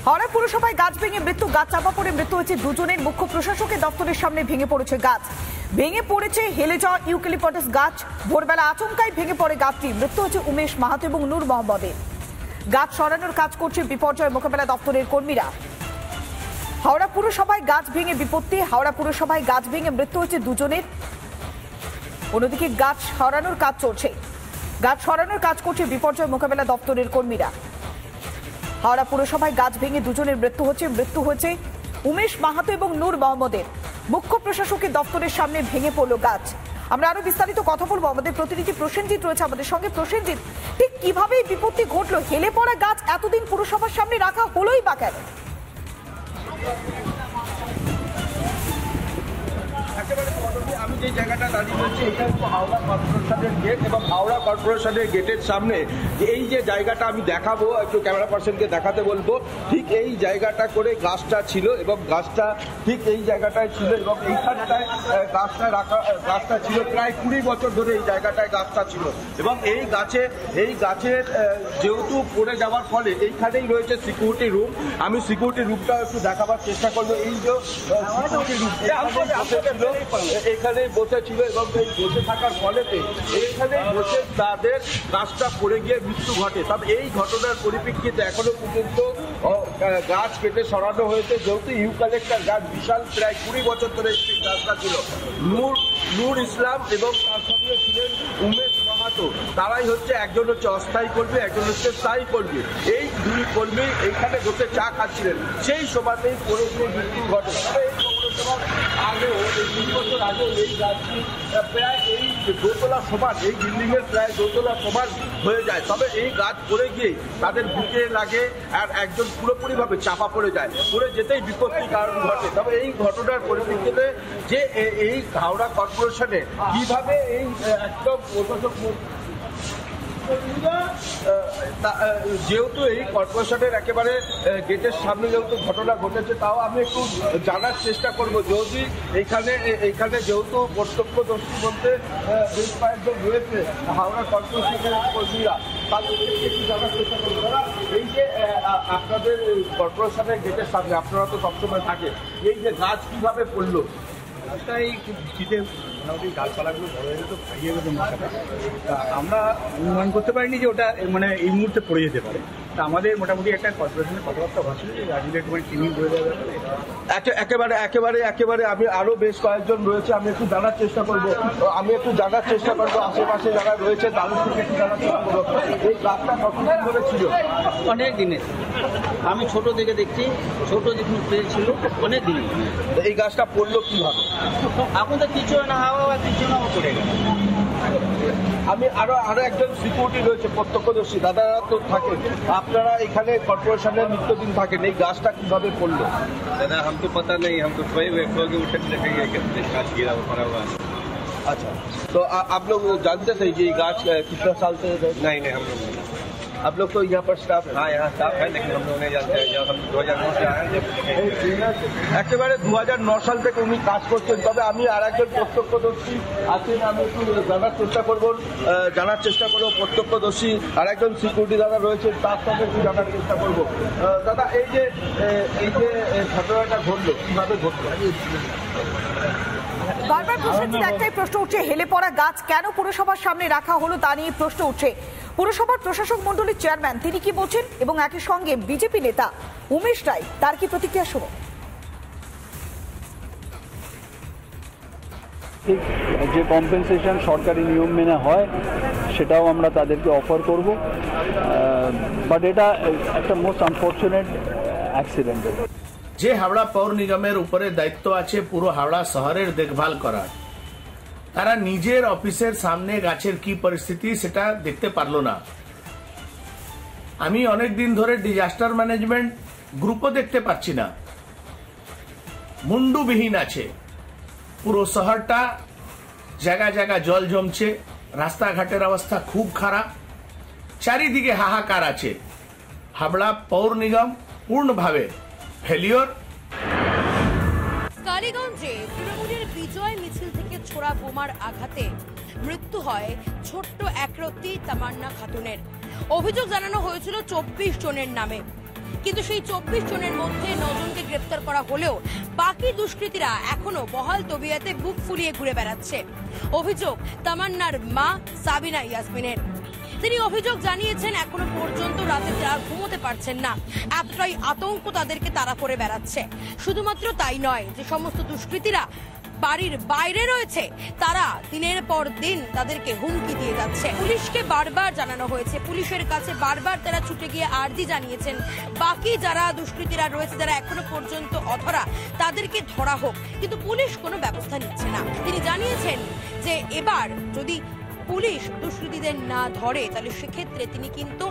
হাওড়া পুরসভায় গাছ ভেঙে মৃত্যু, গাছ চাপা পড়ে মৃত্যু হয়েছে দুজনের। মুখ্য প্রশাসকের দপ্তরের সামনে ভেঙে পড়েছে গাছ, ভেঙে পড়েছে হেলে যাওয়া ইউক্যালিপটাস গাছ। ভোরবেলা আচমকাই ভেঙে পড়ে গাছটি। মৃত্যু হয়েছে উমেশ মাহাতো এবং নূর মোহাম্মদের। গাছ সরানোর কাজ করছে বিপর্যয় মোকাবেলা দপ্তরের কর্মীরা। হাওড়া পুরসভায় গাছ ভেঙে বিপত্তি, হাওড়া পুরসভায় গাছ ভেঙে মৃত্যু হয়েছে দুজনের। অন্যদিকে গাছ সরানোর কাজ চলছে, গাছ সরানোর কাজ করছে বিপর্যয় মোকাবেলা দপ্তরের কর্মীরা। হাওড়া পুরসভায় গাছ ভেঙে দুজনের মৃত্যু হয়েছে উমেশ মাহাতো এবং নূর মোহাম্মদের। মুখ্য প্রশাসকের দপ্তরের সামনে ভেঙে পড়ল গাছ। আমরা আরো বিস্তারিত কথা বলবো, আমাদের প্রতিনিধি প্রসেনজিৎ রয়েছে আমাদের সঙ্গে। প্রসেনজিৎ, ঠিক কিভাবে এই বিপত্তি ঘটলো? হেলে পড়া গাছ এতদিন পুরসভার সামনে রাখা হলোই বা কেন? আমি যে জায়গাটা দাঁড়িয়ে রয়েছি এটা হচ্ছে হাওড়া কর্পোরেশনের গেট, এবং হাওড়া কর্পোরেশনের গেটের সামনে এই যে জায়গাটা আমি দেখাবো, একটু ক্যামেরা পার্সনকে দেখাতে বলবো। ঠিক এই জায়গাটা করে গাছটা ছিল, এবং গাছটা ঠিক এই জায়গাটায় ছিল, এবং এইখানটায় গাছটা ছিল প্রায় 20 বছর ধরে এই জায়গাটায় গাছটা ছিল। এবং এই গাছের যেহেতু পড়ে যাওয়ার ফলে এইখানেই রয়েছে সিকিউরিটি রুম। আমি সিকিউরিটি রুমটা একটু দেখাবার চেষ্টা করবো। এই যে সিকিউরিটি রুম এখানেই বসেছিল, এবং এই বসে থাকার ফলেতে এইখানেই বসে তাদের গাছটা পড়ে গিয়ে মৃত্যু ঘটে। তবে এই ঘটনার পরিপ্রেক্ষিতে এখনো পর্যন্ত গাছ কেটে সরানো হয়েছে, যেহেতু ইউক্যালিপটাস গাছ বিশাল, প্রায় 20 বছর ধরে এই গাছটা ছিল। নূর ইসলাম এবং তার সঙ্গে ছিলেন উমেশ মাহাতো, তারাই হচ্ছে, একজন হচ্ছে অস্থায়ী কর্মী, একজন হচ্ছে স্থায়ী কর্মী। এই দুই কর্মী এইখানে বসে চা খাচ্ছিলেন, সেই সময়তেই পড়ে গিয়ে মৃত্যু ঘটে। আগেও 20 বছর আগেও এই গাছটি প্রায় এই দোতলা সমান, এই বিল্ডিংয়ের প্রায় দোতলা সমান হয়ে যায়। তবে এই গাছ পড়ে গিয়ে তাদের বুকে লাগে, আর একজন পুরোপুরিভাবে চাপা পড়ে যায়, পড়ে যেতেই বিপত্তির কারণ ঘটে। তবে এই ঘটনার পরিপ্রেক্ষিতে যে এই হাওড়া কর্পোরেশনে কিভাবে এই একদম প্রশাসক, যেহেতু এই কর্পোরেশনের একেবারে গেটের সামনে যেহেতু ঘটনা ঘটেছে, তাও আমি একটু জানার চেষ্টা করবো। যদি এইখানে যেহেতু প্রত্যক্ষদর্শী বলতে বেশ কয়েকজন রয়েছে হাওড়া কর্পোরেশনের কর্মীরা, তাদেরকে একটু জানার চেষ্টা করবো। তারা এই যে আপনাদের কর্পোরেশনের গেটের সামনে আপনারা তো সবসময় থাকে, এই যে গাছ কিভাবে পড়লো? রাস্তায় শীতে মোটামুটি গাছপালাগুলো বড় হয়ে যেত, হারিয়ে গেছে মাথাটা। তা আমরা অনুমান করতে পারিনি যে ওটা মানে এই মুহূর্তে পড়ে যেতে পারে। তা আমাদের মোটামুটি একটা কর্পোরেশনের কথাবার্তা হচ্ছিল যে গাছগুলো একটু ট্রেনিং করে দেওয়া যাবে। একেবারে আমি আরো বেশ কয়েকজন রয়েছে, আমি একটু জানার চেষ্টা করবো আশেপাশে যারা রয়েছে তাদের থেকে একটু জানার চেষ্টা করবো। এই গাছটা কতদিন ধরে ছিল? অনেক দিনের, আমি ছোট থেকে দেখছি, ছোট যখন ছিল অনেক দিনের। এই গাছটা পড়লো কিভাবে? এখন তো কিছু না, হাওয়া কিছু না পড়ে গেল। আমি আরো একজন সিকিউরিটি রয়েছে, প্রত্যক্ষদর্শী দাদারা তো থাকেন, আপনারা এখানে কর্পোরেশনের নিত্যদিন থাকেন, এই গাছটা কিভাবে পড়লো? दादा हमको पता नहीं, हम तो वही सो के उठे देखेंगे कितने गाछ गिरा पड़ा हुआ है। अच्छा, तो आप लोग जानते थे कि ये गाछ कितना साल से? नहीं हम लोग नहीं। आप लोग तो यहाँ पर स्टाफ है? हाँ यहाँ स्टाफ है, लेकिन हम लोग नहीं जानते हैं। जब हम 2009 से आए हैं, একেবারে 2009 সাল থেকে উনি কাজ করছেন। তবে আমি আর একজন প্রত্যক্ষদর্শী আছেন, আমি একটু জানার চেষ্টা করবো প্রত্যক্ষদর্শী আর একজন সিকিউরিটি দাদা রয়েছেন, তার সঙ্গে একটু জানার চেষ্টা করবো। দাদা, এই যে ঘটনাটা ঘটলো কিভাবে ঘটলো? বারবার প্রশ্নের একটাই প্রশ্ন উঠছে, হেলে পড়া গাছ কেন পুরসভার সামনে রাখা হলো তা নিয়ে প্রশ্ন উঠছে। পুরসভার প্রশাসক মন্ডলীর চেয়ারম্যান তিনি কি বলছেন, এবং একই সঙ্গে বিজেপি নেতা উমেশ রায় তার কি প্রতিক্রিয়া শুনো। ঠিক যে কম্পেনসেশন সরকারি নিয়ম মেনে হয় সেটাও আমরা তাদেরকে অফার করব, বাট এটা একটা মোস্ট আনফর্চুনেট অ্যাক্সিডেন্ট। যে হাওড়া পৌর নিগমের উপরে দায়িত্ব আছে পুরো হাওড়া শহরের দেখভাল করার, তারা নিজের অফিসের সামনে গাছের কি পরিস্থিতি সেটা দেখতে পারলো না। আমি অনেক দিন ধরে ডিজাস্টার ম্যানেজমেন্ট গ্রুপও দেখতে পাচ্ছি না, মুন্ডুবিহীন আছে। পুরো শহরটা জায়গায় জায়গায় জল জমছে, রাস্তাঘাটের অবস্থা খুব খারাপ, চারিদিকে হাহাকার আছে। হাওড়া পৌর নিগম পূর্ণভাবে ফেলিওর। কালীগঞ্জে তৃণমূলের বিজয় মিছিল থেকে ছোড়া বোমার আঘাতে মৃত্যু হয় ছোট্ট একরত্তি তামান্না খাতুনের। অভিযোগ জানানো হয়েছিল 24 জনের নামে। কিন্তু সেই 24 জনের মধ্যে 9 জনকে গ্রেপ্তার করা হলেও বাকি দুষ্কৃতীরা এখনো বহাল তবিয়তে বুক ফুলিয়ে ঘুরে বেড়াচ্ছে। অভিযোগ তামান্নার মা সাবিনা ইয়াসমিনের। তিনি অভিযোগ জানিয়েছেন এখনো পর্যন্ত রাতে তারা ঘুমোতে পারছেন না, এতটাই আতঙ্ক তাদেরকে তাড়া করে বেড়াচ্ছে। শুধুমাত্র তাই নয়, যে সমস্ত দুষ্কৃতীরা বাড়ির বাইরে রয়েছে তারা দিনের পর দিন তাদেরকে হুমকি দিয়ে যাচ্ছে। পুলিশকে বারবার জানানো হয়েছে, পুলিশের কাছে বারবার তারা ছুটে গিয়ে আর্জি জানিয়েছেন বাকি যারা দুষ্কৃতীরা রয়েছে যারা এখনো পর্যন্ত অধরা তাদেরকে ধরা হোক, কিন্তু পুলিশ কোনো ব্যবস্থা নিচ্ছে না। তিনি জানিয়েছেন যে এবার যদি পুলিশ দুষ্কৃতীদের না ধরে তাহলে সেক্ষেত্রে তিনি কিন্তু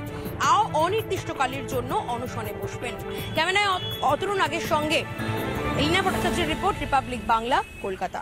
অনির্দিষ্টকালের জন্য অনশনে বসবেন। ক্যামেরায় অতরুণ আগের সঙ্গে এলিনা ভট্টাচার্যের রিপোর্ট, রিপাবলিক বাংলা, কলকাতা।